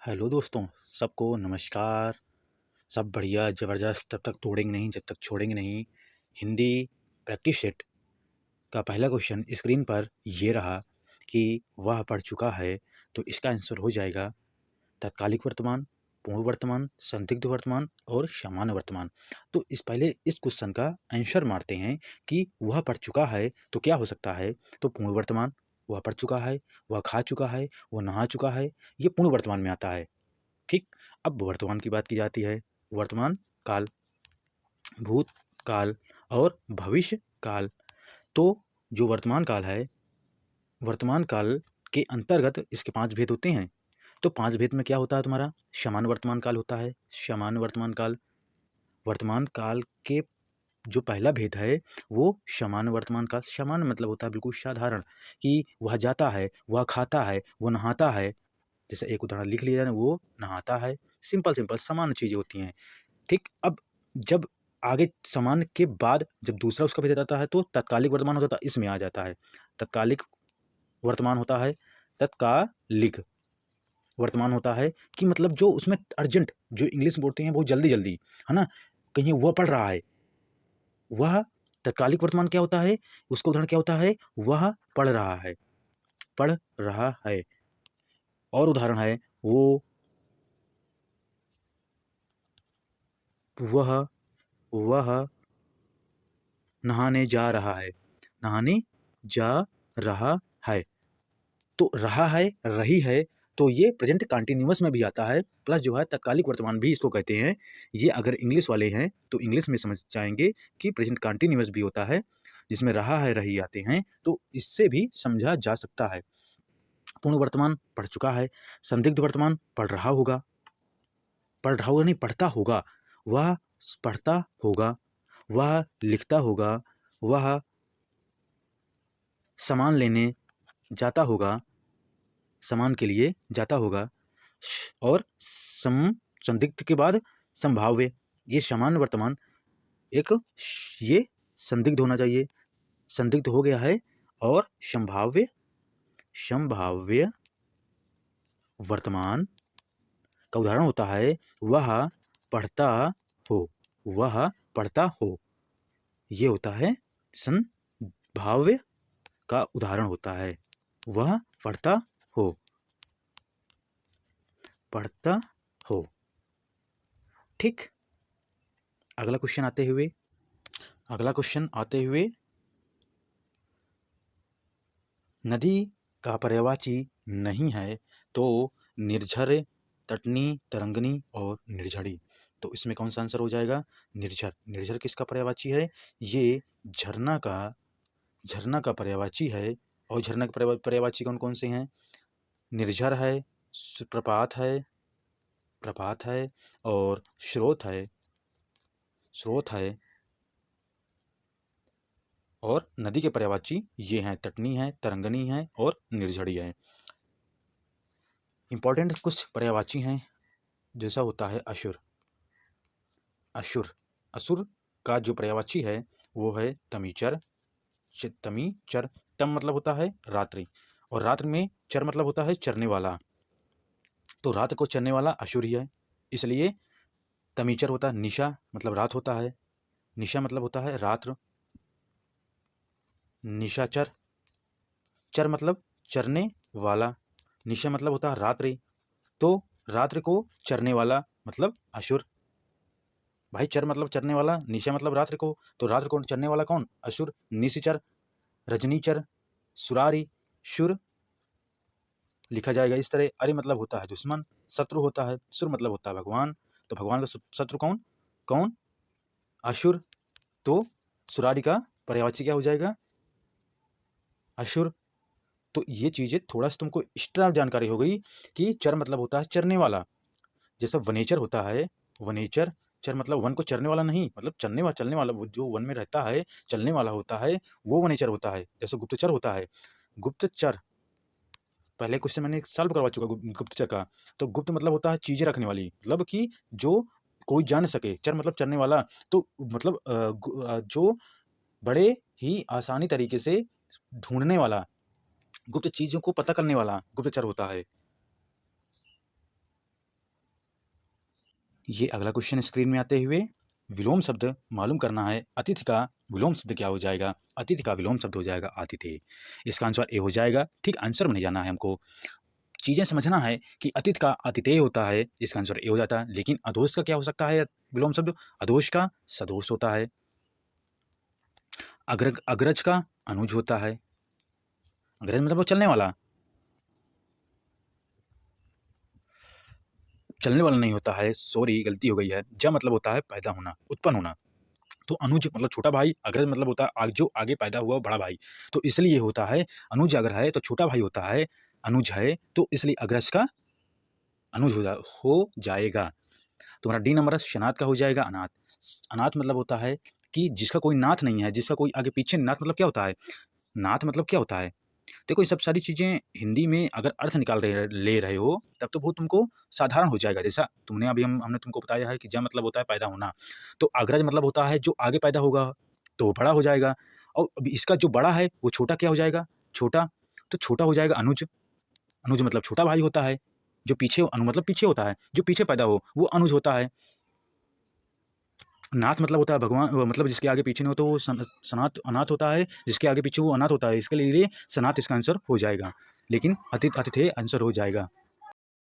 Hello दोस्तों, सबको नमस्कार। सब बढ़िया ज़बरदस्त, तब तक तोड़ेंगे नहीं जब तक छोड़ेंगे नहीं। हिंदी प्रैक्टिस सेट का पहला क्वेश्चन स्क्रीन पर ये रहा कि वह पढ़ चुका है, तो इसका आंसर हो जाएगा तत्कालिक वर्तमान, पूर्ण वर्तमान, संदिग्ध वर्तमान और सामान्य वर्तमान। तो पहले इस क्वेश्चन का आंसर मारते हैं कि वह पढ़ चुका है तो क्या हो सकता है। तो पूर्ण वर्तमान, वह पढ़ चुका है, वह खा चुका है, वह नहा चुका है, ये पूर्ण वर्तमान में आता है। ठीक। अब वर्तमान की बात की जाती है। वर्तमान काल, भूतकाल और भविष्य काल। तो जो वर्तमान काल है, वर्तमान काल के अंतर्गत इसके 5 भेद होते हैं। तो 5 भेद में क्या होता है तुम्हारा? सामान्य वर्तमान काल होता है। सामान्य वर्तमान काल, वर्तमान काल के जो पहला भेद है वो सामान्य वर्तमान काल। सामान्य मतलब होता है बिल्कुल साधारण, कि वह जाता है, वह खाता है, वह नहाता है। जैसे एक उदाहरण लिख लिया ना, वो नहाता है। सिंपल सिंपल सामान्य चीज़ें होती हैं। ठीक। अब जब आगे सामान्य के बाद जब दूसरा उसका भेद आता है तो तत्कालिक वर्तमान हो जाता है, इसमें आ जाता है। तत्कालिक वर्तमान होता है, तत्कालिक वर्तमान होता है कि मतलब जो उसमें अर्जेंट, जो इंग्लिश में बोलते हैं बहुत जल्दी जल्दी, है ना, कहीं वह पढ़ रहा है, वह तत्कालिक वर्तमान क्या होता है, उसका उदाहरण क्या होता है, वह पढ़ रहा है, पढ़ रहा है। और उदाहरण है वो, वह, वह नहाने जा रहा है, नहाने जा रहा है। तो रहा है, रही है, तो ये प्रेजेंट कंटिन्यूअस में भी आता है। प्लस जो है तत्कालिक वर्तमान भी इसको कहते हैं। ये अगर इंग्लिश वाले हैं तो इंग्लिश में समझ जाएंगे कि प्रेजेंट कंटिन्यूअस भी होता है, जिसमें रहा है, रही आते हैं, तो इससे भी समझा जा सकता है। पूर्ण वर्तमान पढ़ चुका है। संदिग्ध वर्तमान पढ़ रहा होगा, पढ़ रहा होगा नहीं, पढ़ता होगा। वह पढ़ता होगा, वह लिखता होगा, वह सामान लेने जाता होगा, सामान के लिए जाता होगा। और संदिग्ध के बाद संभाव्य, ये सामान्य वर्तमान एक ये संदिग्ध होना चाहिए, संदिग्ध हो गया है। और संभाव्य, संभाव्य वर्तमान का उदाहरण होता है वह पढ़ता हो, वह पढ़ता हो। ये होता है संभाव्य का उदाहरण होता है, वह पढ़ता हो, पढ़ता हो। ठीक। अगला क्वेश्चन आते हुए, अगला क्वेश्चन आते हुए, नदी का पर्यायवाची नहीं है तो निर्झर, तटनी, तरंगनी और निर्झरी। तो इसमें कौन सा आंसर हो जाएगा? निर्झर। निर्झर किसका पर्यायवाची है? ये झरना का, झरना का पर्यायवाची है। और झरना के पर्यायवाची कौन कौन से हैं? निर्झर है, प्रपात है, प्रपात है, और स्रोत है, स्रोत है। और नदी के पर्यायवाची ये हैं, तटनी है, तरंगनी है और निर्झरी है। इंपॉर्टेंट कुछ पर्यायवाची हैं, जैसा होता है असुर। असुर, असुर का जो पर्यायवाची है वो है तमीचर। तमीचर, तम मतलब होता है रात्रि, और रात्रि में चर मतलब होता है चरने वाला। तो रात को चरने वाला असुर ही है, इसलिए तमीचर होता है। निशा मतलब रात होता है, निशा मतलब होता है रात्र, निशाचर। चर मतलब चरने वाला, निशा मतलब होता है रात्रि, तो रात्रि को चरने वाला मतलब असुर। भाई चर मतलब चरने वाला, निशा मतलब रात्रि को, तो रात्रि को चरने वाला कौन? असुर। निशिचर, रजनीचर, सुरारी, शुर लिखा जाएगा इस तरह। अरे मतलब होता है दुश्मन, शत्रु होता है, सुर मतलब होता है भगवान। तो भगवान का शत्रु कौन? कौन? असुर। तो सुरारी का पर्यायवाची क्या हो जाएगा? असुर। तो ये चीज़ें थोड़ा सा तुमको एक्स्ट्रा जानकारी हो गई कि चर मतलब होता है चरने वाला। जैसा वनेचर होता है, वनेचर, चर मतलब वन को चरने वाला नहीं, मतलब चलने वाला, चलने वाला, जो वन में रहता है, चलने वाला होता है, वो वनेचर होता है। जैसे गुप्तचर होता है, गुप्तचर, पहले क्वेश्चन मैंने सॉल्व करवा चुका गुप्तचर का। तो गुप्त मतलब होता है चीज़ें रखने वाली, मतलब कि जो कोई जान सके। चर मतलब चरने वाला, तो मतलब जो बड़े ही आसानी तरीके से ढूंढने वाला, गुप्त चीज़ों को पता करने वाला गुप्तचर होता है। ये अगला क्वेश्चन स्क्रीन में आते हुए विलोम शब्द मालूम करना है। अतिथि का विलोम शब्द क्या हो जाएगा? अतिथि का विलोम शब्द हो जाएगा आतिथेय। इसका आंसर ए हो जाएगा। ठीक, आंसर में नहीं जाना है हमको, चीज़ें समझना है कि अतिथि का आतिथेय होता है, इसका आंसर ए हो जाता है। लेकिन अधोष का क्या हो सकता है विलोम शब्द? अधोष का सदोष होता है। अग्रज का अनुज होता है। अग्रज मतलब वो चलने वाला, चलने वाला नहीं होता है, सॉरी गलती हो गई है। ज मतलब होता है पैदा होना, उत्पन्न होना। तो अनुज मतलब छोटा भाई, अग्रज मतलब होता है जो आगे पैदा हुआ बड़ा भाई। तो इसलिए होता है अनुज अगर है तो छोटा भाई होता है, अनुज है तो इसलिए अग्रज का अनुज हो जाएगा। तुम्हारा डी नंबर शनात का हो जाएगा अनाथ। अनाथ मतलब होता है कि जिसका कोई नाथ नहीं है, जिसका कोई आगे पीछे। नाथ मतलब क्या होता है? नाथ मतलब क्या होता है? देखो ये सब सारी चीज़ें हिंदी में अगर अर्थ निकाल रहे ले रहे हो तब तो वो तुमको साधारण हो जाएगा। जैसा तुमने अभी हमने तुमको बताया है कि ज मतलब होता है पैदा होना, तो अग्रज मतलब होता है जो आगे पैदा होगा तो वो बड़ा हो जाएगा। और अभी इसका जो बड़ा है वो छोटा क्या हो जाएगा? छोटा। तो छोटा हो जाएगा अनुज। अनुज मतलब छोटा भाई होता है, जो पीछे अनु मतलब पीछे होता है, जो पीछे पैदा हो वो अनुज होता है। नाथ मतलब होता है भगवान, मतलब जिसके आगे पीछे नहीं हो तो वो सनाथ अनाथ होता है, जिसके आगे पीछे वो अनाथ होता है। इसके लिए सनाथ इसका आंसर हो जाएगा, लेकिन अतिथेय आंसर हो जाएगा।